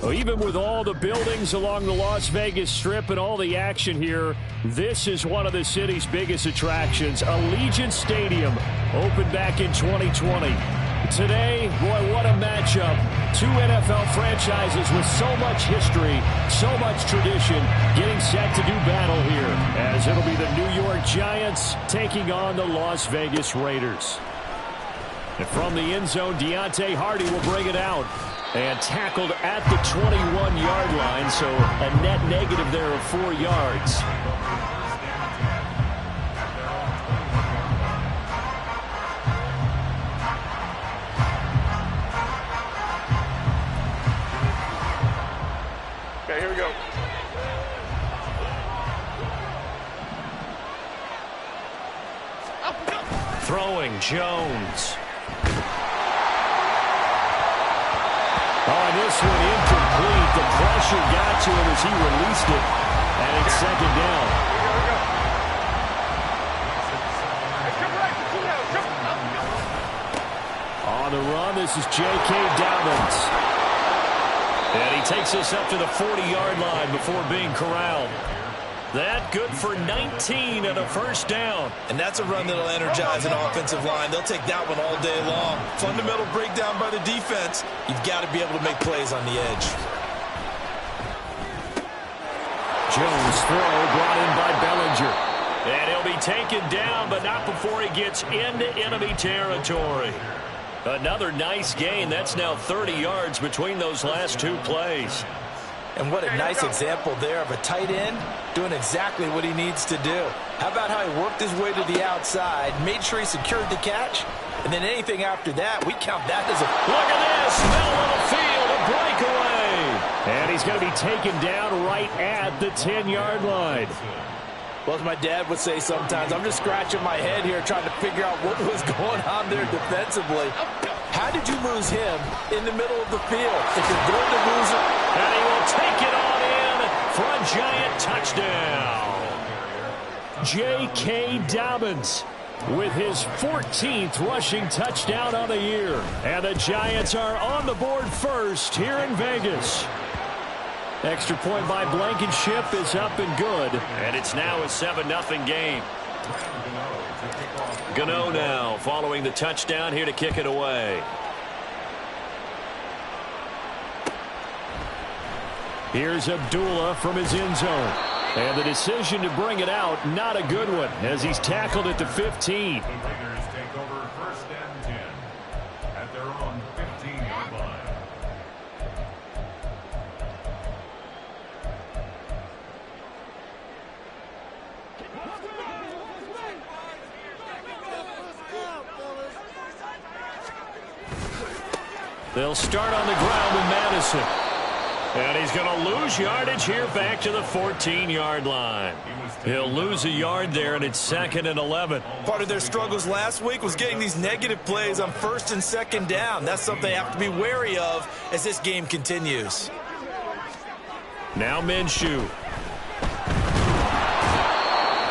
Well, even with all the buildings along the Las Vegas Strip and all the action here, this is one of the city's biggest attractions. Allegiant Stadium opened back in 2020. Today, boy, what a matchup. Two NFL franchises with so much history, so much tradition, getting set to do battle here, as it'll be the New York Giants taking on the Las Vegas Raiders. And from the end zone, Deontay Hardy will bring it out. And tackled at the 21-yard line, so a net negative there of 4 yards. Okay, here we go. Throwing Jones. This one incomplete. The pressure got to him as he released it, and it's second down. On the run, this is J.K. Dobbins. And he takes us up to the 40-yard line before being corralled. That good for 19 and a first down. And that's a run that'll energize an offensive line. They'll take that one all day long. Fundamental breakdown by the defense. You've got to be able to make plays on the edge. Jones throw brought in by Bellinger. And he'll be taken down, but not before he gets into enemy territory. Another nice gain. That's now 30 yards between those last two plays. And what a nice example there of a tight end doing exactly what he needs to do. How about how he worked his way to the outside, made sure he secured the catch, and then anything after that, we count that as a... Look at this, middle of the field, a breakaway. And he's going to be taken down right at the 10-yard line. Well, as my dad would say sometimes, I'm just scratching my head here trying to figure out what was going on there defensively. How did you lose him in the middle of the field? If you're going to lose him... And he will take it on in for a Giant touchdown. J.K. Dobbins with his 14th rushing touchdown on the year. And the Giants are on the board first here in Vegas. Extra point by Blankenship is up and good. And it's now a 7-0 game. Gano now following the touchdown here to kick it away. Here's Abdullah from his end zone. And the decision to bring it out, not a good one, as he's tackled at the 15. Take over first and 10 at their own 15-yard line. They'll start on the ground with Madison. And he's going to lose yardage here back to the 14-yard line. He'll lose a yard there, and it's 2nd and 11. Part of their struggles last week was getting these negative plays on 1st and 2nd down. That's something they have to be wary of as this game continues. Now Minshew.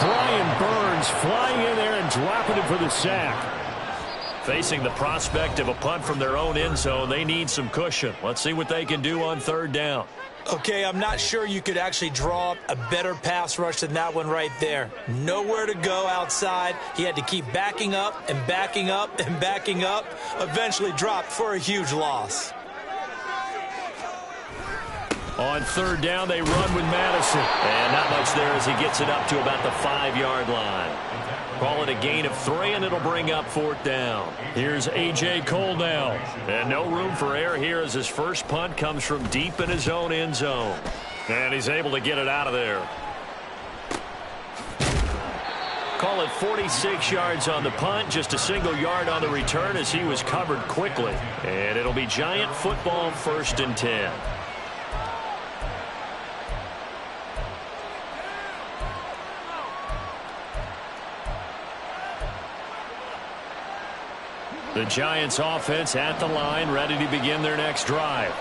Brian Burns flying in there and dropping it for the sack. Facing the prospect of a punt from their own end zone, they need some cushion. Let's see what they can do on 3rd down. Okay, I'm not sure you could actually draw up a better pass rush than that one right there. Nowhere to go outside. He had to keep backing up and backing up and backing up. Eventually dropped for a huge loss. On 3rd down, they run with Madison. And not much there as he gets it up to about the 5-yard line. Call it a gain of 3, and it'll bring up 4th down. Here's A.J. Cole now. And no room for error here as his first punt comes from deep in his own end zone. And he's able to get it out of there. Call it 46 yards on the punt, just a single yard on the return as he was covered quickly. And it'll be Giant football 1st and 10. The Giants offense at the line, ready to begin their next drive.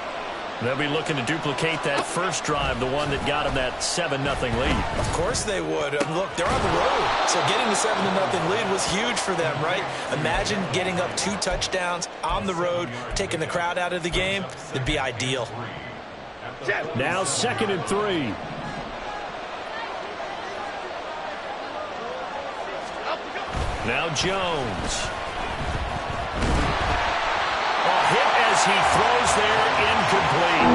They'll be looking to duplicate that first drive, the one that got them that 7-0 lead. Of course they would. Look, they're on the road, so getting the 7-0 lead was huge for them, right? Imagine getting up 2 touchdowns on the road, taking the crowd out of the game. It'd be ideal. Now 2nd and 3. Now Jones. Hit as he throws there, incomplete.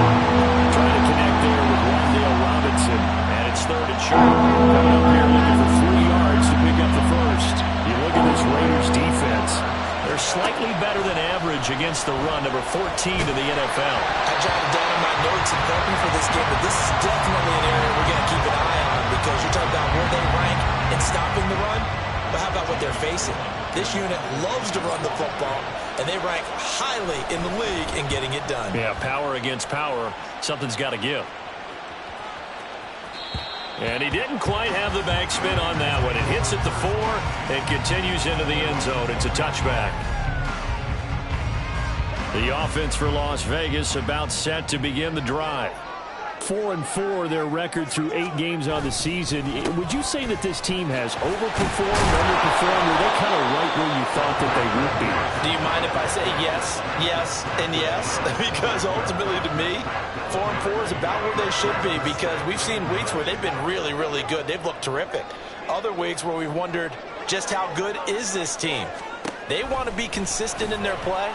Trying to connect there with Wandale Robinson. And it's 3rd and short. Coming up here looking for 3 yards to pick up the first. You look at this Raiders defense. They're slightly better than average against the run, number 14 in the NFL. I jotted down in my notes and prepping for this game, but this is definitely an area we're going to keep an eye on because you're talking about where they rank in stopping the run. But how about what they're facing? This unit loves to run the football, and they rank highly in the league in getting it done. Yeah, power against power. Something's got to give. And he didn't quite have the backspin on that one. It hits at the 4 and continues into the end zone. It's a touchback. The offense for Las Vegas about set to begin the drive. 4-4 their record through 8 games on the season. Would you say that this team has overperformed, underperformed? Were they kind of right where you thought that they would be? Do you mind if I say yes, yes, and yes? Because ultimately to me, 4-4 is about where they should be because we've seen weeks where they've been really, really good. They've looked terrific. Other weeks where we've wondered just how good is this team? They want to be consistent in their play,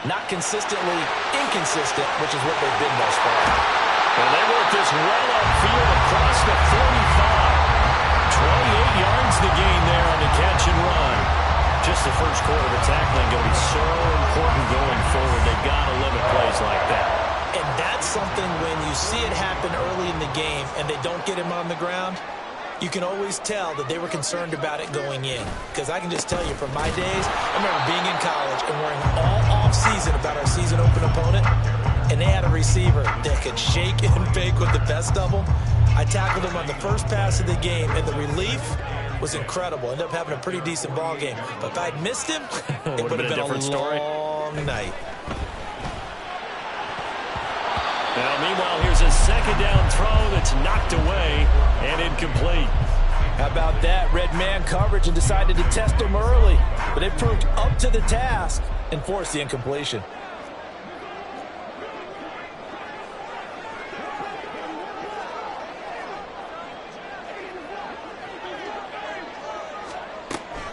not consistently inconsistent, which is what they've been thus far. And they work this well upfield across the 45. 28 yards the gain there on the catch and run. Just the first quarter of the tackling going to be so important going forward. They've got to limit plays like that. And that's something when you see it happen early in the game and they don't get him on the ground, you can always tell that they were concerned about it going in. Because I can just tell you from my days, I remember being in college and worrying all off-season about our season open opponent. And they had a receiver that could shake and bake with the best of them. I tackled him on the first pass of the game, and the relief was incredible. Ended up having a pretty decent ball game. But if I'd missed him, it would have been a different story. Long night. Now, meanwhile, here's a 2nd down throw that's knocked away and incomplete. How about that? Red man coverage and decided to test him early. But they proved up to the task and forced the incompletion.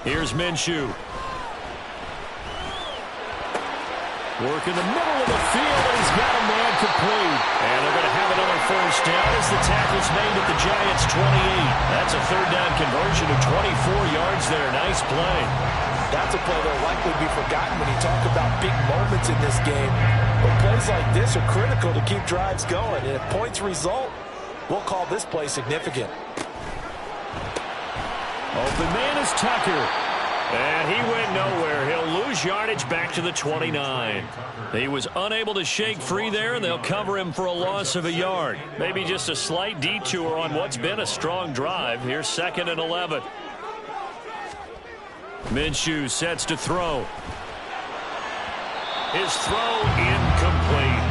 Here's Minshew. Work in the middle of the field, and he's got a man complete. And they're going to have another first down as the tackle's made at the Giants' 28. That's a 3rd down conversion of 24 yards there. Nice play. That's a play that'll likely be forgotten when you talk about big moments in this game. But plays like this are critical to keep drives going. And if points result, we'll call this play significant. Open man is Tucker. And he went nowhere. He'll lose yardage back to the 29. He was unable to shake free there, and they'll cover him for a loss of a yard. Maybe just a slight detour on what's been a strong drive. Here's 2nd and 11. Minshew sets to throw. His throw incomplete.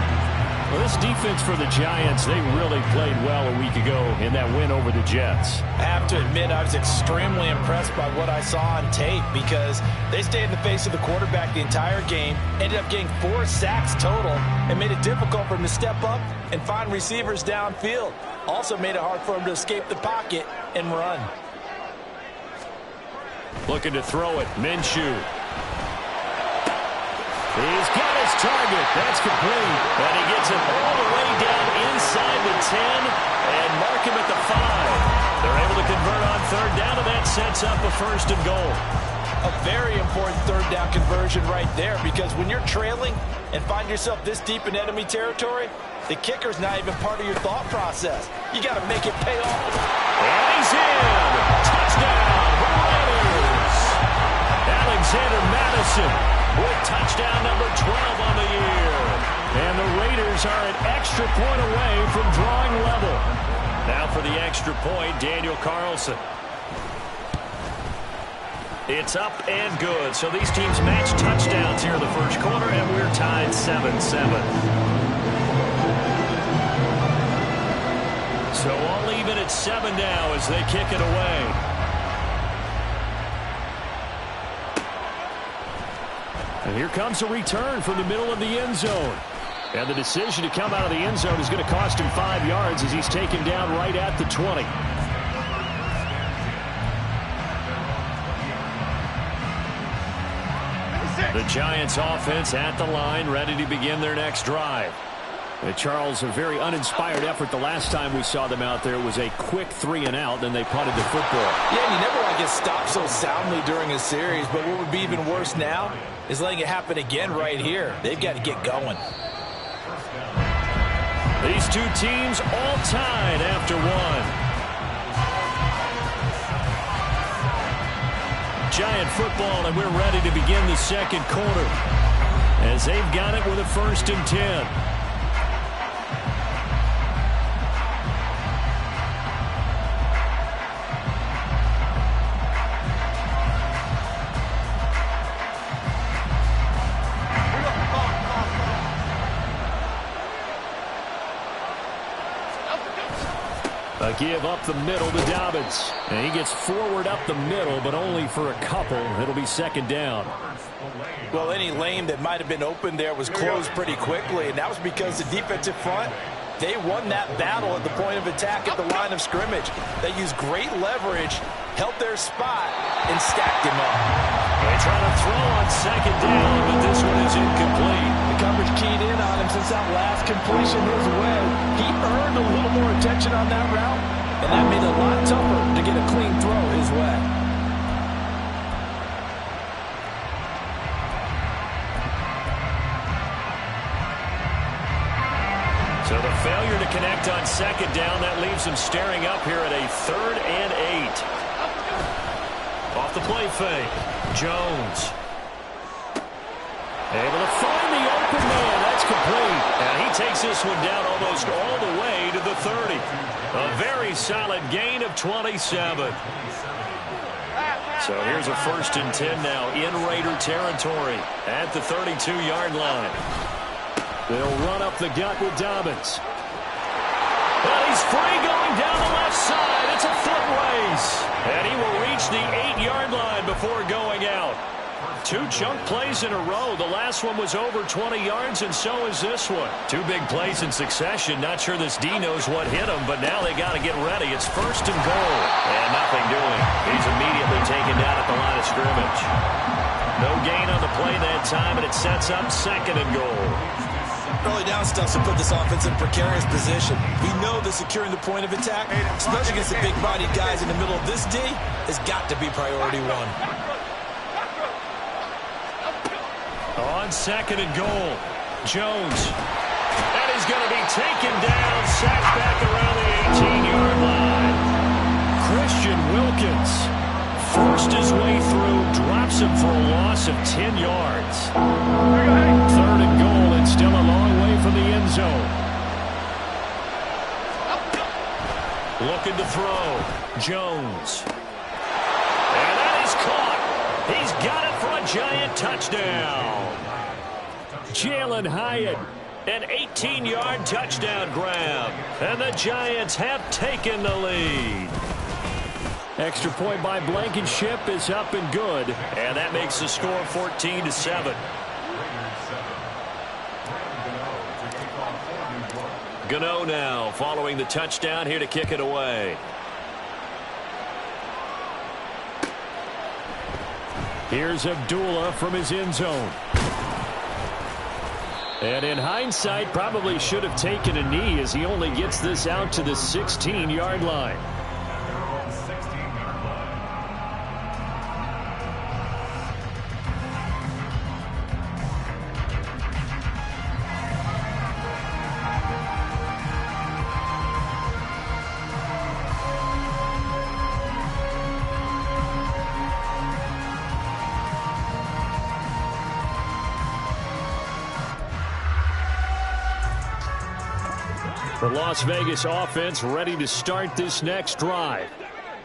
Well, this defense for the Giants, they really played well a week ago in that win over the Jets. I have to admit, I was extremely impressed by what I saw on tape because they stayed in the face of the quarterback the entire game, ended up getting 4 sacks total, and made it difficult for him to step up and find receivers downfield. Also made it hard for him to escape the pocket and run. Looking to throw it, Minshew. He's got his target. That's complete. And he gets it all the way down inside the 10 and mark him at the 5. They're able to convert on 3rd down, and that sets up a 1st and goal. A very important 3rd down conversion right there because when you're trailing and find yourself this deep in enemy territory, the kicker's not even part of your thought process. You got to make it pay off. And he's in. Touchdown, Raiders. Alexander Madison with touchdown number 12 on the year. And the Raiders are an extra point away from drawing level. Now for the extra point, Daniel Carlson. It's up and good. So these teams match touchdowns here in the first quarter, and we're tied 7-7. So all even at 7 now as they kick it away. And here comes a return from the middle of the end zone. And the decision to come out of the end zone is going to cost him 5 yards as he's taken down right at the 20. The Giants offense at the line, ready to begin their next drive. Charles, a very uninspired effort the last time we saw them out there. It was a quick 3-and-out, then they punted the football. Yeah, and you never want to get stopped so soundly during a series, but what would be even worse now is letting it happen again right here. They've got to get going. These two teams all tied after one. Giant football, and we're ready to begin the second quarter as they've got it with a 1st and 10. A give up the middle to Dobbins. And he gets forward up the middle, but only for a couple. It'll be 2nd down. Well, any lane that might have been open there was closed pretty quickly, and that was because the defensive front, they won that battle at the point of attack at the line of scrimmage. They used great leverage, held their spot, and stacked him up. They try to throw on 2nd down, but this one is incomplete. The coverage keyed in on him since that last completion his way. He earned a little more attention on that route, and that made it a lot tougher to get a clean throw his way. So the failure to connect on 2nd down, that leaves him staring up here at a 3rd and 8. Off the play fake, Jones. Able to find the open man. That's complete. And he takes this one down almost all the way to the 30. A very solid gain of 27. So here's a 1st and 10 now in Raider territory at the 32-yard line. They'll run up the gut with Dobbins. Well, he's free going down the left side. It's a foot race. And he will reach the 8-yard line before going out. 2 chunk plays in a row. The last one was over 20 yards, and so is this one. 2 big plays in succession. Not sure this D knows what hit him, but now they got to get ready. It's 1st and goal. And nothing doing. He's immediately taken down at the line of scrimmage. No gain on the play that time, and it sets up 2nd and goal. Early down stuff to put this offense in a precarious position. We know that securing the point of attack, especially against the big-bodied guys in the middle of this D, has got to be priority 1. On 2nd and goal, Jones. And he's going to be taken down, sacked back around the 18-yard line. Christian Wilkins forced his way through, drops him for a loss of 10 yards. 3rd and goal, and still a long way from the end zone. Looking to throw, Jones. And that is caught. He's got it for a Giant touchdown. Jalen Hyatt, an 18-yard touchdown grab. And the Giants have taken the lead. Extra point by Blankenship is up and good. And that makes the score 14-7. Gano now following the touchdown here to kick it away. Here's Abdullah from his end zone. And in hindsight, probably should have taken a knee as he only gets this out to the 16-yard line. The Las Vegas offense ready to start this next drive.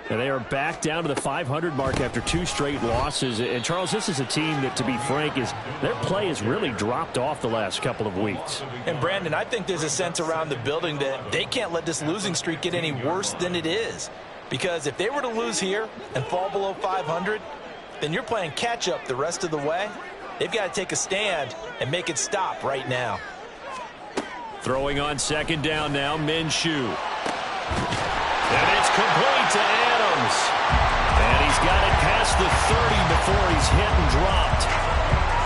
And they are back down to the 500 mark after 2 straight losses. And, Charles, this is a team that, to be frank, their play has really dropped off the last couple of weeks. And, Brandon, I think there's a sense around the building that they can't let this losing streak get any worse than it is. Because if they were to lose here and fall below 500, then you're playing catch-up the rest of the way. They've got to take a stand and make it stop right now. Throwing on second down now, Minshew. And it's complete to Adams. And he's got it past the 30 before he's hit and dropped.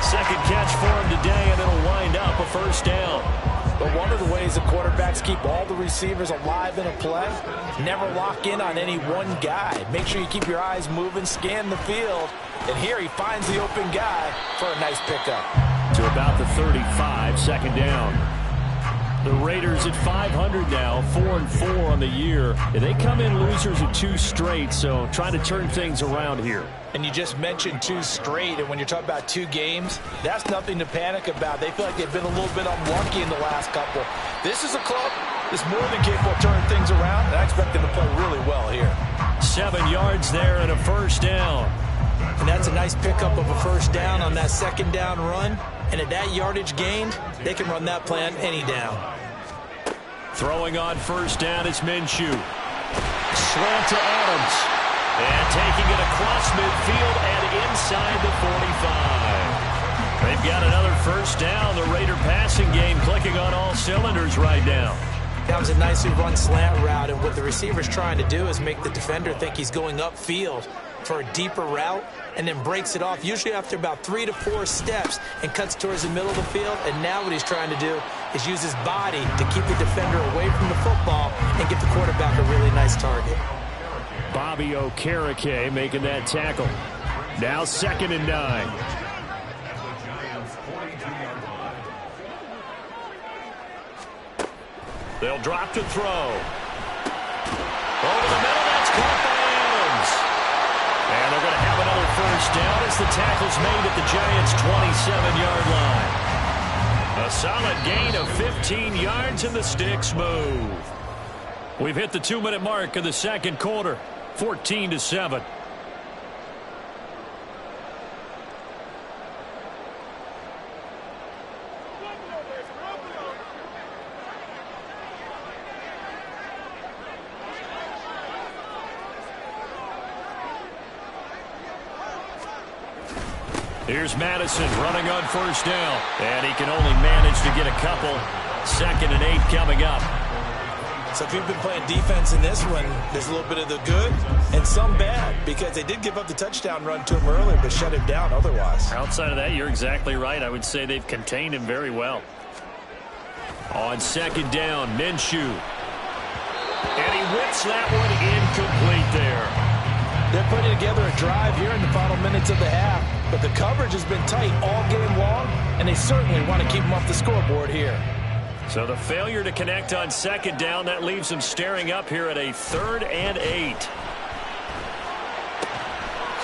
Second catch for him today, and it'll wind up a first down. But one of the ways the quarterbacks keep all the receivers alive in a play, never lock in on any one guy. Make sure you keep your eyes moving, scan the field. And here he finds the open guy for a nice pickup. To about the 35, second down. The Raiders at 500 now, 4-4 on the year. And they come in losers of 2 straight, so trying to turn things around here. And you just mentioned 2 straight, and when you're talking about 2 games, that's nothing to panic about. They feel like they've been a little bit unlucky in the last couple. This is a club that's more than capable of turning things around, and I expect them to play really well here. 7 yards there and a first down. And that's a nice pickup of a first down on that second down run. And at that yardage gained, they can run that play on any down. Throwing on first down is Minshew. Slant to Adams. And taking it across midfield and inside the 45. They've got another first down. The Raider passing game clicking on all cylinders right now. That was a nicely run slant route, and what the receiver's trying to do is make the defender think he's going upfield for a deeper route, and then breaks it off, usually after about 3 to 4 steps, and cuts towards the middle of the field. And now what he's trying to do is use his body to keep the defender away from the football and give the quarterback a really nice target. Bobby Okereke making that tackle. Now 2nd and 9. They'll drop to throw. Over the middle, that's caught by Adams. And they're going to have another first down as the tackle's made at the Giants' 27-yard line. A solid gain of 15 yards and the sticks move. We've hit the 2-minute mark of the second quarter, 14-7. Here's Madison running on first down. And he can only manage to get a couple. 2nd and 8 coming up. So if you've been playing defense in this one, there's a little bit of the good and some bad, because they did give up the touchdown run to him earlier, but shut him down otherwise. Outside of that, you're exactly right. I would say they've contained him very well. On second down, Minshew. And he whips that one incomplete there. They're putting together a drive here in the final minutes of the half, but the coverage has been tight all game long, and they certainly want to keep them off the scoreboard here. So the failure to connect on second down, that leaves them staring up here at a 3rd and 8.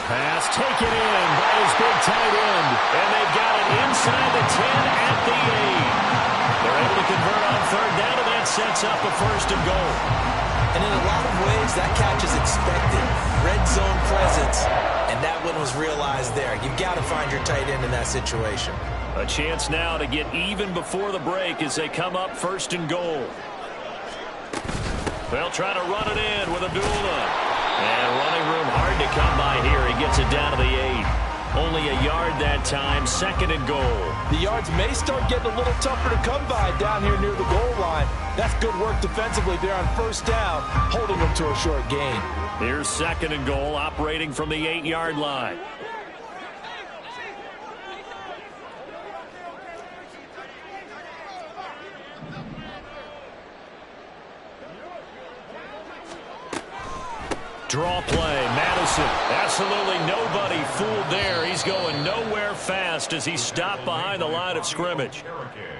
Pass taken in by his big tight end, and they've got it inside the 10 at the 8. They're able to convert on 3rd down, and that sets up a 1st and goal. And in a lot of ways, that catch is expected. Red zone presence, and that one was realized there. You've got to find your tight end in that situation. A chance now to get even before the break as they come up 1st and goal. They'll try to run it in with Abdullah. And running room hard to come by here. He gets it down to the 8. Only a yard that time, 2nd and goal. The yards may start getting a little tougher to come by down here near the goal line. That's good work defensively there on 1st down, holding them to a short gain. Here's 2nd and goal, operating from the 8-yard line. Draw play, Madison. Absolutely nobody fooled there. He's going nowhere fast as he stopped behind the line of scrimmage.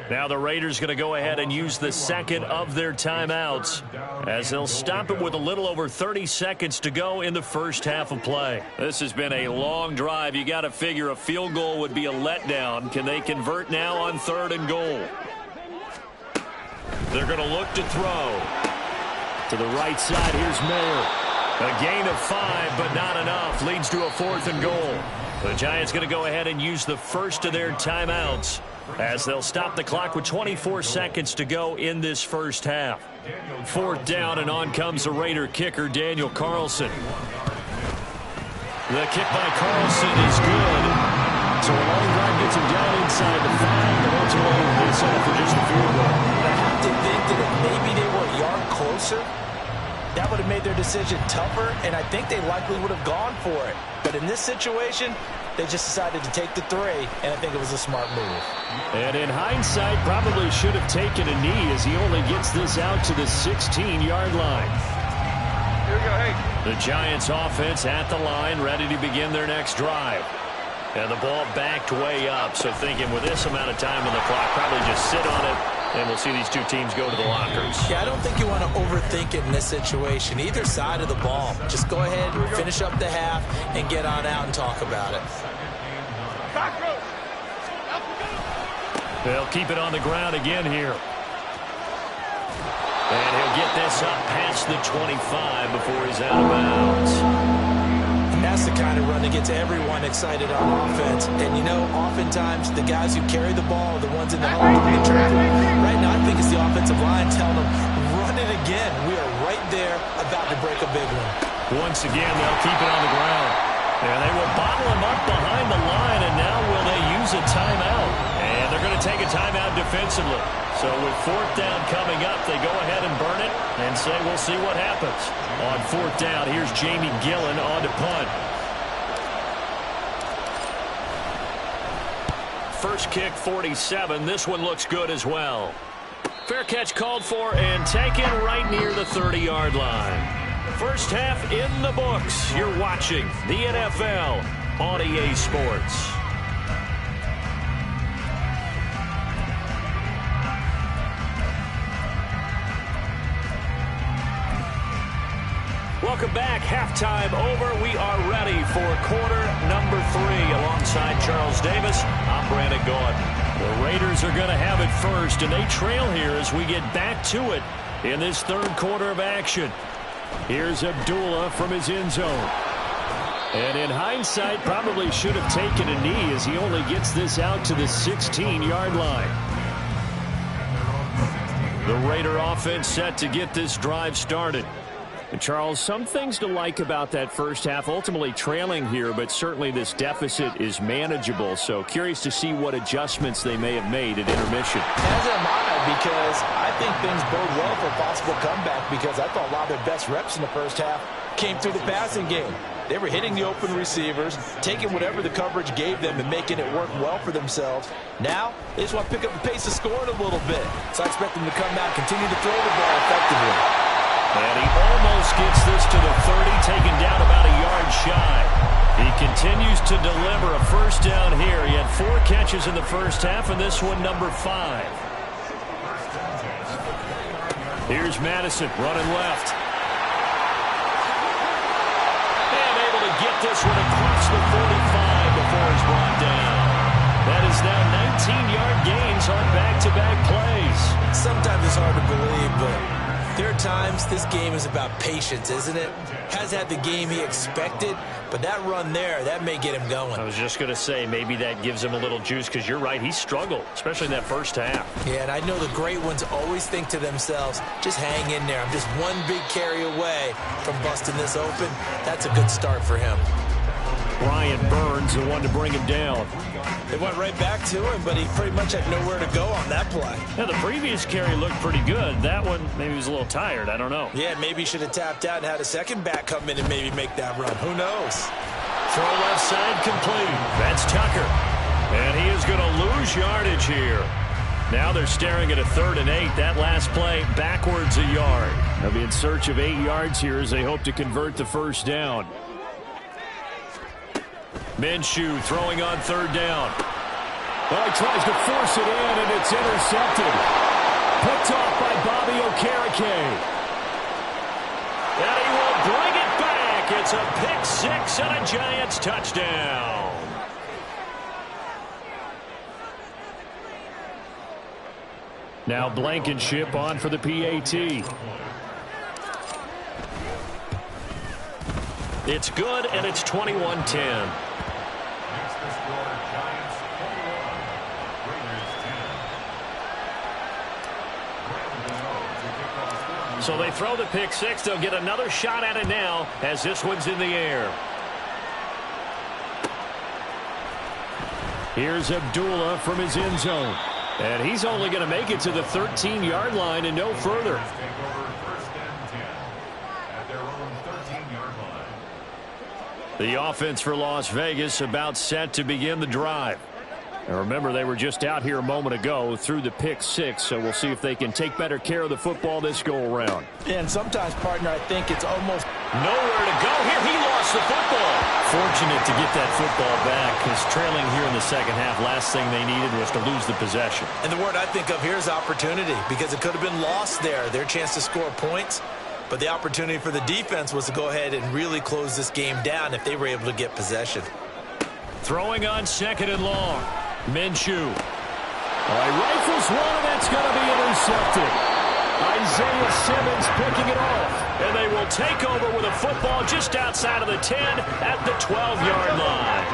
Now the Raiders going to go ahead and use the 2nd of their timeouts as they'll stop it with a little over 30 seconds to go in the first half of play. This has been a long drive. You got to figure a field goal would be a letdown. Can they convert now on 3rd and goal? They're going to look to throw. To the right side, here's Miller. A gain of 5, but not enough. Leads to a 4th and goal. The Giants going to go ahead and use the first of their timeouts as they'll stop the clock with 24 seconds to go in this first half. 4th down, and on comes the Raider kicker, Daniel Carlson. The kick by Carlson is good. So a long drive gets him down inside the 5, but ultimately they settle for just a field goal. I have to think that if maybe they were a yard closer, that would have made their decision tougher, and I think they likely would have gone for it. But in this situation, they just decided to take the 3, and I think it was a smart move. And in hindsight, probably should have taken a knee as he only gets this out to the 16-yard line. Here we go, hey. The Giants offense at the line, ready to begin their next drive. And the ball backed way up, so thinking with this amount of time on the clock, probably just sit on it, and we'll see these two teams go to the lockers. Yeah, I don't think you want to overthink it in this situation. Either side of the ball. Just go ahead and finish up the half and get on out and talk about it. They'll keep it on the ground again here. And he'll get this up past the 25 before he's out of bounds. That's the kind of run that gets everyone excited on offense. And, you know, oftentimes the guys who carry the ball are the ones in the huddle doing the traffic. Right now, I think it's the offensive line telling them, run it again. We are right there about to break a big one. Once again, they'll keep it on the ground. And they will bottle him up behind the line, and now will they use a timeout? And they're going to take a timeout defensively. So with 4th down coming up, they go ahead and burn it and say we'll see what happens. On 4th down, here's Jamie Gillen on to punt. First kick, 47. This one looks good as well. Fair catch called for and taken right near the 30-yard line. First half in the books. You're watching the NFL on EA Sports. Welcome back. Halftime over. We are ready for quarter number 3. Alongside Charles Davis, I'm Brandon Gaudin. The Raiders are going to have it first, and they trail here as we get back to it in this 3rd quarter of action. Here's Abdullah from his end zone. And in hindsight, probably should have taken a knee as he only gets this out to the 16-yard line. The Raider offense set to get this drive started. And Charles, some things to like about that first half. Ultimately trailing here, but certainly this deficit is manageable. So curious to see what adjustments they may have made at intermission. As am I, because I think things bode well for a possible comeback, because I thought a lot of their best reps in the first half came through the passing game. They were hitting the open receivers, taking whatever the coverage gave them and making it work well for themselves. Now, they just want to pick up the pace of scoring a little bit. So I expect them to come back, continue to throw the ball effectively. And he almost gets this to the 30, taken down about a yard shy. He continues to deliver a first down here. He had 4 catches in the first half, and this one number 5. Here's Madison running left. And able to get this one across the 45 before he's brought down. That is now 19-yard gains on back-to-back plays. Sometimes it's hard to believe, but there are times this game is about patience, isn't it? Has had the game he expected, but that run there, that may get him going. I was just going to say, maybe that gives him a little juice, because you're right, he struggled, especially in that first half. Yeah, and I know the great ones always think to themselves, just hang in there. I'm just one big carry away from busting this open. That's a good start for him. Brian Burns, the one to bring him down. They went right back to him, but he pretty much had nowhere to go on that play. Yeah, the previous carry looked pretty good. That one, maybe he was a little tired. I don't know. Yeah, maybe he should have tapped out and had a second back come in and maybe make that run. Who knows? Throw left side complete. That's Tucker. And he is going to lose yardage here. Now they're staring at a 3rd and 8. That last play backwards a yard. They'll be in search of 8 yards here as they hope to convert the first down. Minshew throwing on 3rd down. Well, he tries to force it in, and it's intercepted. Picked off by Bobby Okereke. And he will bring it back. It's a pick 6 and a Giants touchdown. Now Blankenship on for the PAT. It's good, and it's 21-10. So they throw the pick 6. They'll get another shot at it now as this one's in the air. Here's Abdullah from his end zone. And he's only going to make it to the 13-yard line and no further. The offense for Las Vegas about set to begin the drive. And remember, they were just out here a moment ago through the pick six, so we'll see if they can take better care of the football this go-around. And sometimes, partner, I think it's almost nowhere to go here. He lost the football. Fortunate to get that football back, because trailing here in the second half, last thing they needed was to lose the possession. And the word I think of here is opportunity, because it could have been lost there. Their chance to score points. But the opportunity for the defense was to go ahead and really close this game down if they were able to get possession. Throwing on second and long. Minshew. He rifles one, and that's going to be intercepted. Isaiah Simmons picking it off. And they will take over with a football just outside of the 10 at the 12-yard line.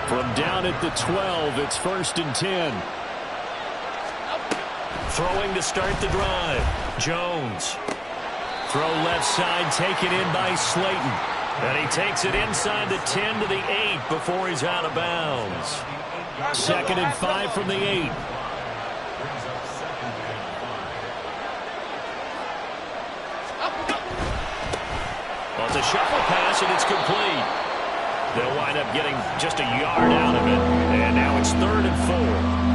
From down at the 12, it's 1st and 10. Throwing to start the drive. Jones. Throw left side, taken in by Slayton. And he takes it inside the 10 to the 8 before he's out of bounds. 2nd and 5 from the 8. Well, it's a shuffle pass, and it's complete. They'll wind up getting just a yard out of it. And now it's 3rd and 4.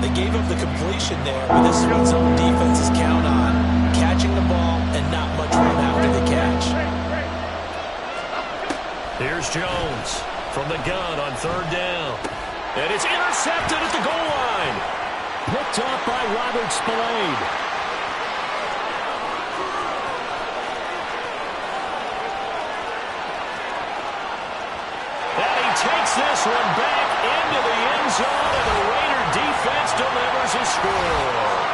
They gave up the completion there, but this is what some defenses count on. Catching the ball and not much run after the catch. Here's Jones from the gun on 3rd down. And it's intercepted at the goal line. Picked off by Robert Spillane. And he takes this one back into the end zone, and the Raider defense delivers a score.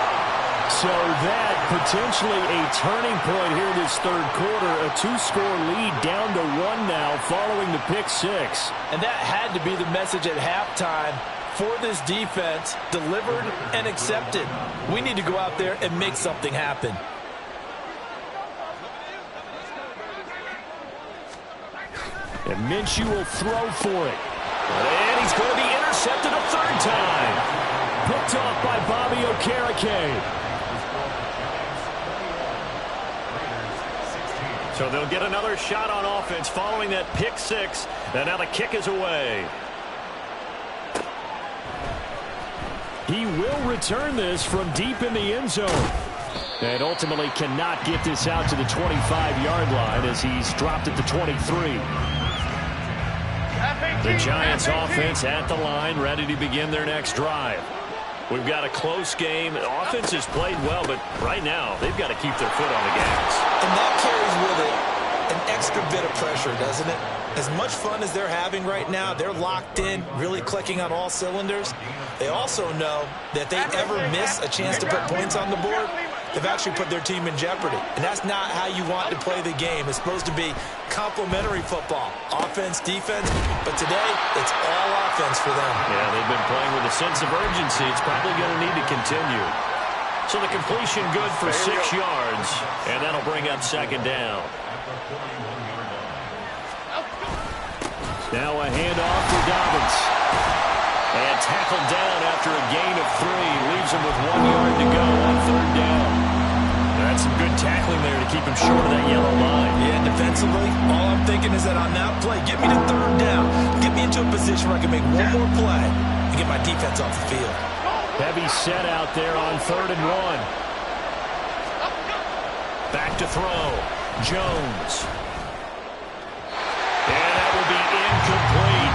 So that potentially a turning point here this third quarter. A 2-score lead down to 1 now following the pick six. And that had to be the message at halftime for this defense. Delivered and accepted. We need to go out there and make something happen. And Minshew will throw for it. And he's going to be intercepted a 3rd time. Picked off by Bobby Okereke. So they'll get another shot on offense following that pick six. And now the kick is away. He will return this from deep in the end zone. And ultimately cannot get this out to the 25-yard line as he's dropped at the 23. The Giants offense at the line, ready to begin their next drive. We've got a close game. The offense has played well, but right now they've got to keep their foot on the gas. And that carries with it an extra bit of pressure, doesn't it? As much fun as they're having right now, they're locked in, really clicking on all cylinders. They also know that they ever miss a chance to put points on the board, they've actually put their team in jeopardy. And that's not how you want to play the game. It's supposed to be complementary football, offense, defense, but today it's all offense for them. Yeah, they've been playing with a sense of urgency. It's probably going to need to continue. So the completion good for 6 yards, and that'll bring up 2nd down. Now a handoff for Dobbins. And tackled down after a gain of 3. Leaves him with 1 yard to go on 3rd down. That's some good tackling there to keep him short of that yellow line. Yeah, defensively, all I'm thinking is that on that play, get me to 3rd down. Get me into a position where I can make one more play and get my defense off the field. Heavy set out there on 3rd and 1. Back to throw. Jones. And that will be incomplete.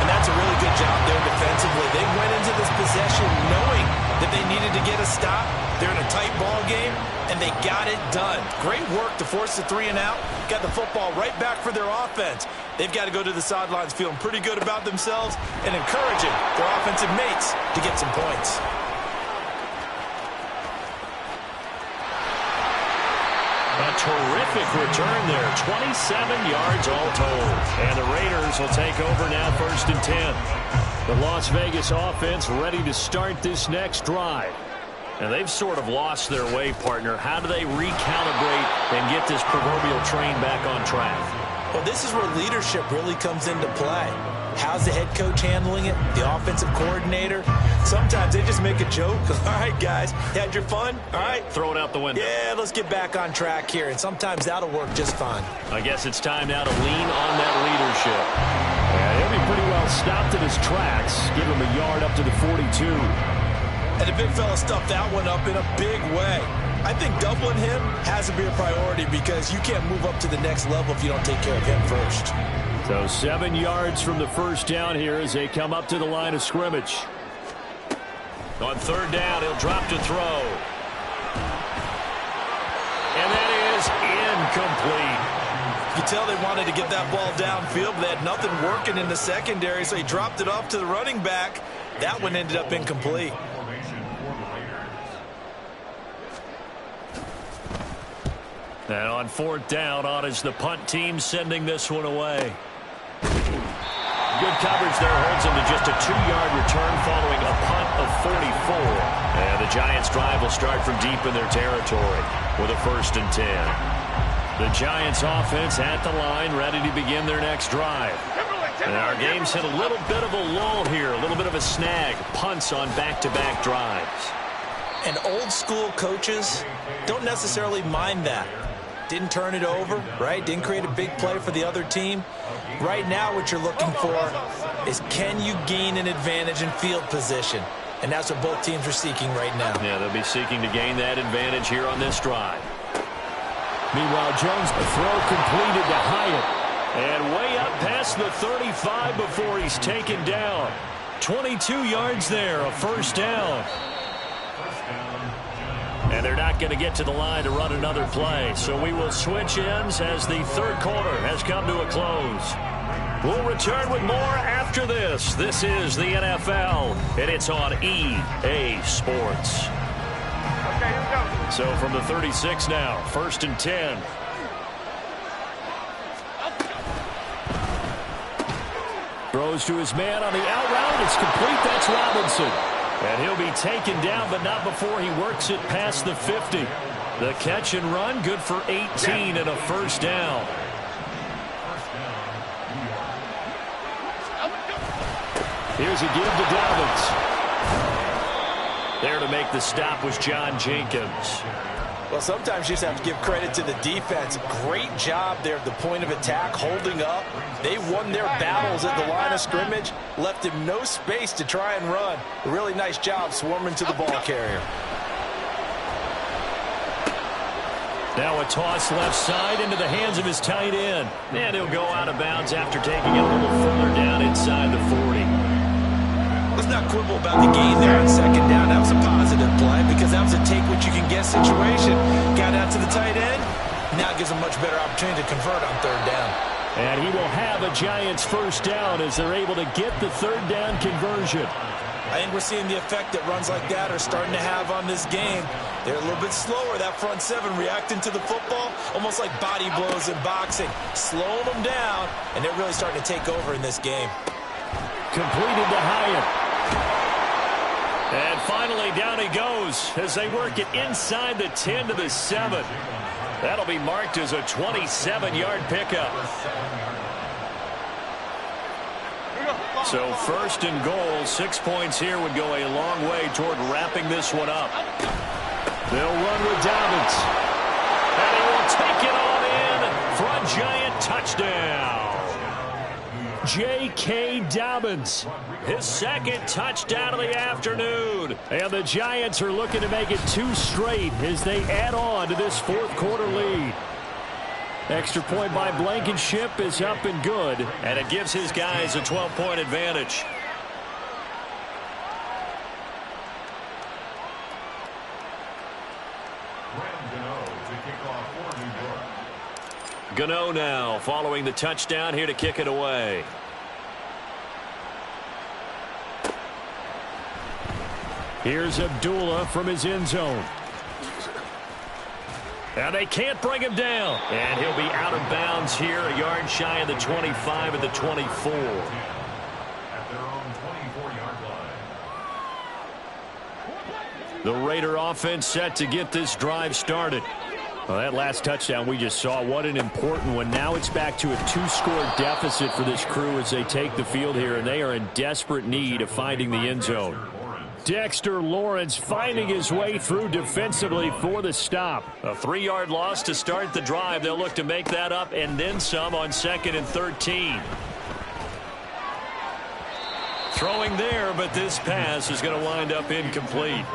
And that's a really good job there defensively. They went into this possession knowing that they needed to get a stop. They're in a tight ball game, and they got it done. Great work to force the 3 and out. Got the football right back for their offense. They've got to go to the sidelines feeling pretty good about themselves and encouraging their offensive mates to get some points. A terrific return there. 27 yards all told. And the Raiders will take over now 1st and 10. The Las Vegas offense ready to start this next drive. And they've sort of lost their way, partner. How do they recalibrate and get this proverbial train back on track? Well, this is where leadership really comes into play. How's the head coach handling it? The offensive coordinator? Sometimes they just make a joke. All right, guys, you had your fun? All right. Throw it out the window. Yeah, let's get back on track here, and sometimes that'll work just fine. I guess it's time now to lean on that leadership. Yeah, he'll be pretty well stopped in his tracks. Give him a yard up to the 42. And the big fella stuffed that one up in a big way. I think doubling him has to be a priority because you can't move up to the next level if you don't take care of him first. So 7 yards from the first down here as they come up to the line of scrimmage. On third down, he'll drop to throw. And that is incomplete. You tell they wanted to get that ball downfield, but they had nothing working in the secondary, so he dropped it off to the running back. That one ended up incomplete. And on fourth down, on is the punt team sending this one away. Good coverage there holds him to just a 2-yard return following a punt of 44. And the Giants' drive will start from deep in their territory with a 1st and 10. The Giants' offense at the line, ready to begin their next drive. And our game's hit a little bit of a lull here, a little bit of a snag. Punts on back-to-back drives. And old-school coaches don't necessarily mind that. Didn't turn it over, right? Didn't create a big play for the other team. Right now what you're looking for is can you gain an advantage in field position? And that's what both teams are seeking right now. Yeah, they'll be seeking to gain that advantage here on this drive. Meanwhile, Jones, the throw completed to Hyatt. And way up past the 35 before he's taken down. 22 yards there, a 1st down. And they're not going to get to the line to run another play. So we will switch ends as the third quarter has come to a close. We'll return with more after this. This is the NFL, and it's on EA Sports. Okay, here we go. So from the 36 now, 1st and 10. Throws to his man on the out route. It's complete. That's Robinson. And he'll be taken down, but not before he works it past the 50. The catch and run, good for 18 and a 1st down. Here's a give to Dobbins. There to make the stop was John Jenkins. Well, sometimes you just have to give credit to the defense. Great job there at the point of attack, holding up. They won their battles at the line of scrimmage, left him no space to try and run. A really nice job swarming to the ball carrier. Now a toss left side into the hands of his tight end. And he'll go out of bounds after taking it a little further down inside the 40. Let's not quibble about the gain there on 2nd down. That was a positive play because that was a take-what-you-can-get situation. Got out to the tight end. Now gives a much better opportunity to convert on 3rd down. And he will have a Giants 1st down as they're able to get the 3rd down conversion. I think we're seeing the effect that runs like that are starting to have on this game. They're a little bit slower, that front 7, reacting to the football, almost like body blows in boxing. Slowing them down, and they're really starting to take over in this game. Completed to Hyatt. And finally, down he goes as they work it inside the 10 to the 7. That'll be marked as a 27-yard pickup. So 1st and goal, 6 points here would go a long way toward wrapping this one up. They'll run with Dobbins. And he will take it on in for a Giant touchdown. J.K. Dobbins, his 2nd touchdown of the afternoon. And the Giants are looking to make it 2 straight as they add on to this 4th quarter lead. Extra point by Blankenship is up and good. And it gives his guys a 12-point advantage. Gano now following the touchdown here to kick it away. Here's Abdullah from his end zone. And they can't bring him down. And he'll be out of bounds here, a yard shy of the 25 at the 24. At their own 24-yard line. The Raider offense set to get this drive started. Well, that last touchdown we just saw, what an important one. Now it's back to a 2-score deficit for this crew as they take the field here, and they are in desperate need of finding the end zone. Dexter Lawrence finding his way through defensively for the stop. A 3-yard loss to start the drive. They'll look to make that up and then some on 2nd and 13. Throwing there, but this pass is going to wind up incomplete.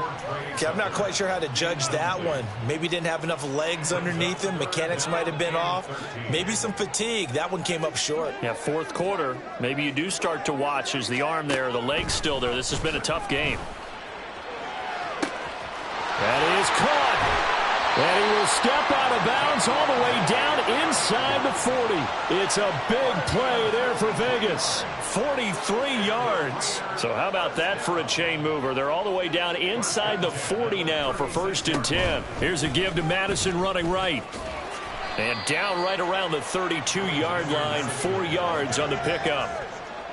Okay, I'm not quite sure how to judge that one. Maybe didn't have enough legs underneath him. Mechanics might have been off. Maybe some fatigue. That one came up short. Yeah, 4th quarter. Maybe you do start to watch as the arm there, the leg's still there. This has been a tough game. That is caught. And he will step out of bounds all the way down inside the 40. It's a big play there for Vegas. 43 yards. So how about that for a chain mover? They're all the way down inside the 40 now for 1st and 10. Here's a give to Madison running right. And down right around the 32-yard line, 4 yards on the pickup.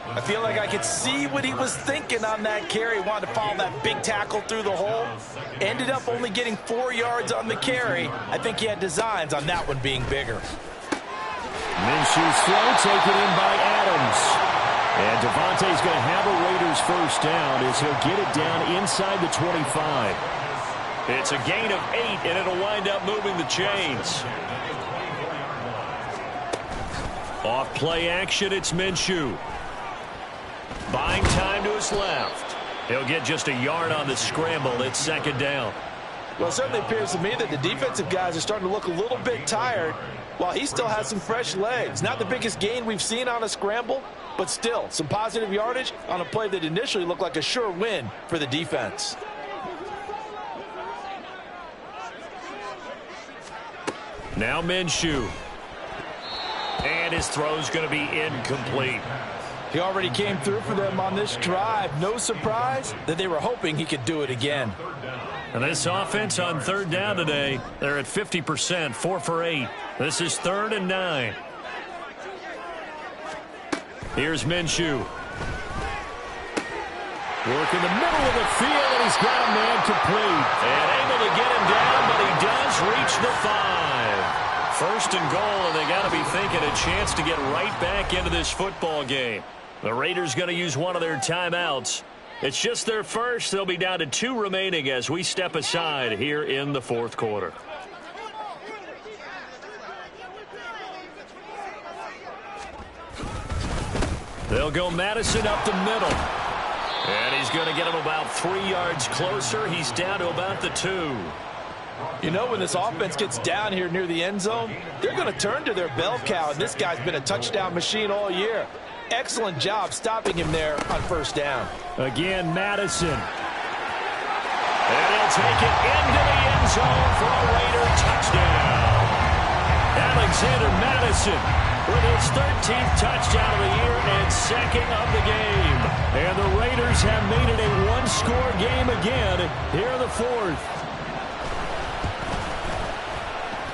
I feel like I could see what he was thinking on that carry. Wanted to follow that big tackle through the hole. Ended up only getting 4 yards on the carry. I think he had designs on that one being bigger. Minshew's throw taken in by Adams. And Devontae's going to have a Raiders first down as he'll get it down inside the 25. It's a gain of 8, and it'll wind up moving the chains. Off play action, it's Minshew. Buying time to his left. He'll get just a yard on the scramble. It's 2nd down. Well, it certainly appears to me that the defensive guys are starting to look a little bit tired while he still has some fresh legs. Not the biggest gain we've seen on a scramble, but still some positive yardage on a play that initially looked like a sure win for the defense. Now Minshew. And his throw's going to be incomplete. He already came through for them on this drive. No surprise that they were hoping he could do it again. And this offense on 3rd down today, they're at 50%, 4 for 8. This is 3rd and 9. Here's Minshew. Work in the middle of the field, and he's got a man complete. And able to get him down, but he does reach the 5. 1st and goal, and they got to be thinking a chance to get right back into this football game. The Raiders going to use one of their timeouts. It's just their first. They'll be down to 2 remaining as we step aside here in the 4th quarter. They'll go Madison up the middle. And he's going to get him about 3 yards closer. He's down to about the 2. You know, when this offense gets down here near the end zone, they're going to turn to their bell cow, and this guy's been a touchdown machine all year. Excellent job stopping him there on 1st down. Again, Madison. And he'll take it into the end zone for a Raider touchdown. Alexander Madison with his 13th touchdown of the year and 2nd of the game. And the Raiders have made it a 1-score game again here in the 4th.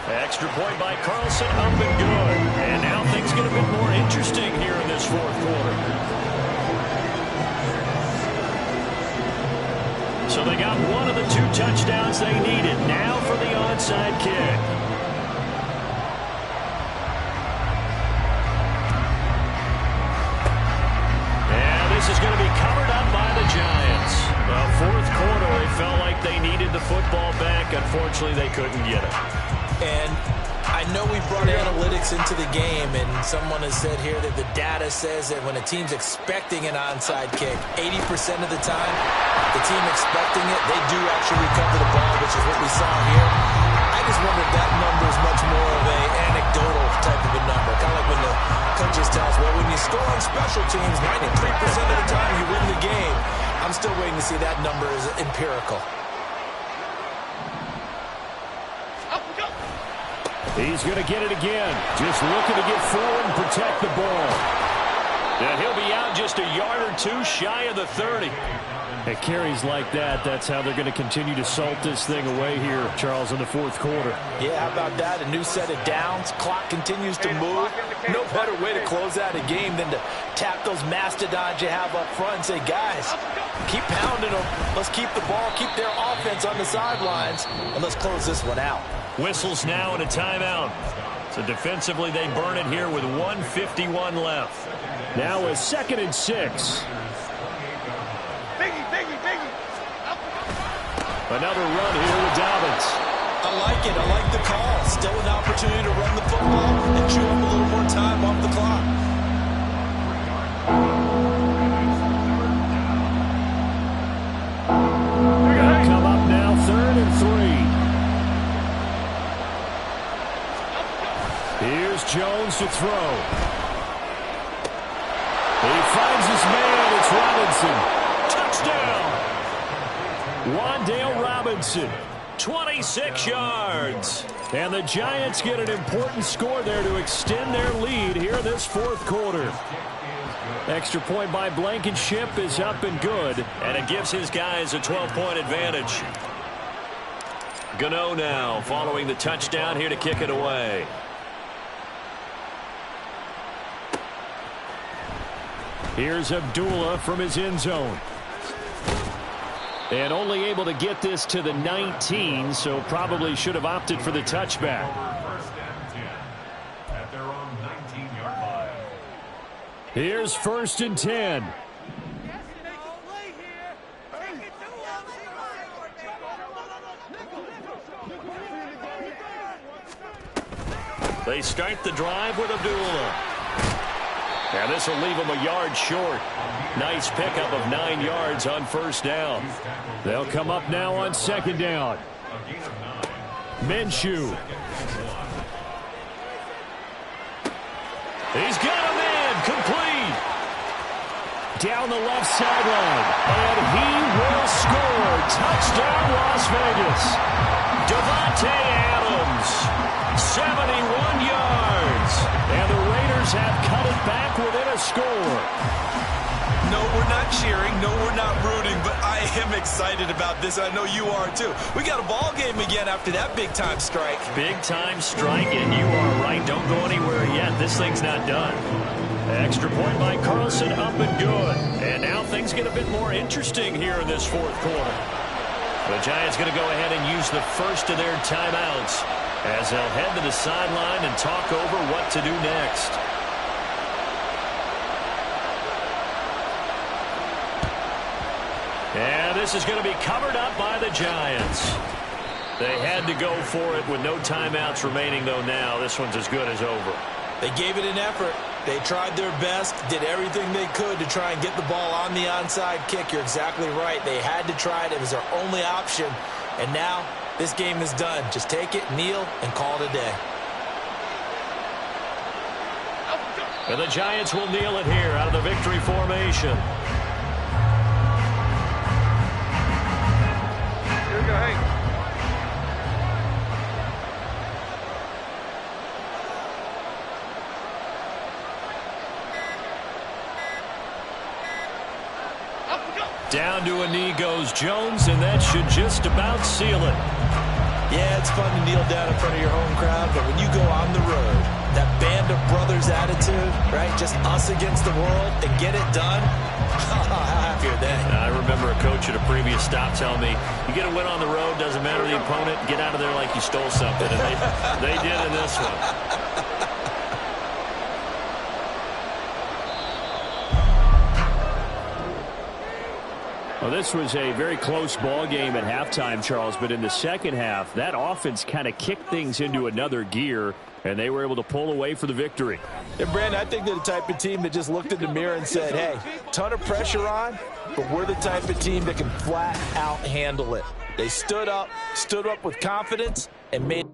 Extra point by Carlson, up and good. And now things get a bit more interesting here in this 4th quarter. So they got one of the 2 touchdowns they needed. Now for the onside kick. And this is going to be covered up by the Giants. The 4th quarter, they felt like they needed the football back. Unfortunately, they couldn't get it. And I know we brought analytics into the game, and someone has said here that the data says that when a team's expecting an onside kick, 80% of the time, the team expecting it, they do actually recover the ball, which is what we saw here. I just wonder if that number is much more of an anecdotal type of a number, kind of like when the coaches tell us, well, when you score on special teams, 93% of the time you win the game. I'm still waiting to see that number is empirical. He's going to get it again. Just looking to get forward and protect the ball. And he'll be out just a yard or 2 shy of the 30. At carries like that, that's how they're going to continue to salt this thing away here, Charles, in the 4th quarter. Yeah, how about that? A new set of downs. Clock continues to move. No better way to close out a game than to tap those mastodons you have up front and say, guys, keep pounding them. Let's keep the ball, keep their offense on the sidelines, and let's close this one out. Whistles now and a timeout. So defensively, they burn it here with 1:51 left. Now a 2nd and 6. Another run here with Dobbins. I like it. I like the call. Still an opportunity to run the football and chew up a little more time off the clock. They'll come up now 3rd and 3. Here's Jones to throw. He finds his man. It's Robinson. Touchdown. Wan'Dale Robinson. 26 yards. And the Giants get an important score there to extend their lead here this 4th quarter. Extra point by Blankenship is up and good. And it gives his guys a 12-point advantage. Gano now following the touchdown here to kick it away. Here's Abdullah from his end zone. And only able to get this to the 19, so probably should have opted for the touchback. 1st and 10 at their own 19-yard line. Here's 1st and 10. They start the drive with Abdullah. And this will leave him a yard short. Nice pickup of 9 yards on 1st down. They'll come up now on 2nd down. Minshew. He's got a man complete. Down the left sideline. And he will score. Touchdown, Las Vegas. Devontae Adams. 71 yards. And the Raiders have cut it back within a score. No, we're not cheering. No, we're not rooting. But I am excited about this. I know you are, too. We got a ball game again after that big-time strike. Big-time strike, and you are right. Don't go anywhere yet. This thing's not done. Extra point by Carlson, up and good. And now things get a bit more interesting here in this 4th quarter. The Giants going to go ahead and use the first of their timeouts as they'll head to the sideline and talk over what to do next. And this is going to be covered up by the Giants. They had to go for it with no timeouts remaining, though. Now this one's as good as over. They gave it an effort. They tried their best, did everything they could to try and get the ball on the onside kick. You're exactly right. They had to try it. It was their only option. And now this game is done. Just take it, kneel, and call it a day. And the Giants will kneel it here out of the victory formation. Here we go, Hank. Down to a knee goes Jones, and that should just about seal it. Yeah, it's fun to kneel down in front of your home crowd, but when you go on the road, that band of brothers attitude, right? Just us against the world and get it done. How happy are they? I remember a coach at a previous stop telling me, you get a win on the road, doesn't matter the opponent, get out of there like you stole something. And they did in this one. Well, this was a very close ball game at halftime, Charles, but in the second half, that offense kind of kicked things into another gear, and they were able to pull away for the victory. And, Brandon, I think they're the type of team that just looked in the mirror and said, hey, ton of pressure on, but we're the type of team that can flat out handle it. They stood up with confidence, and made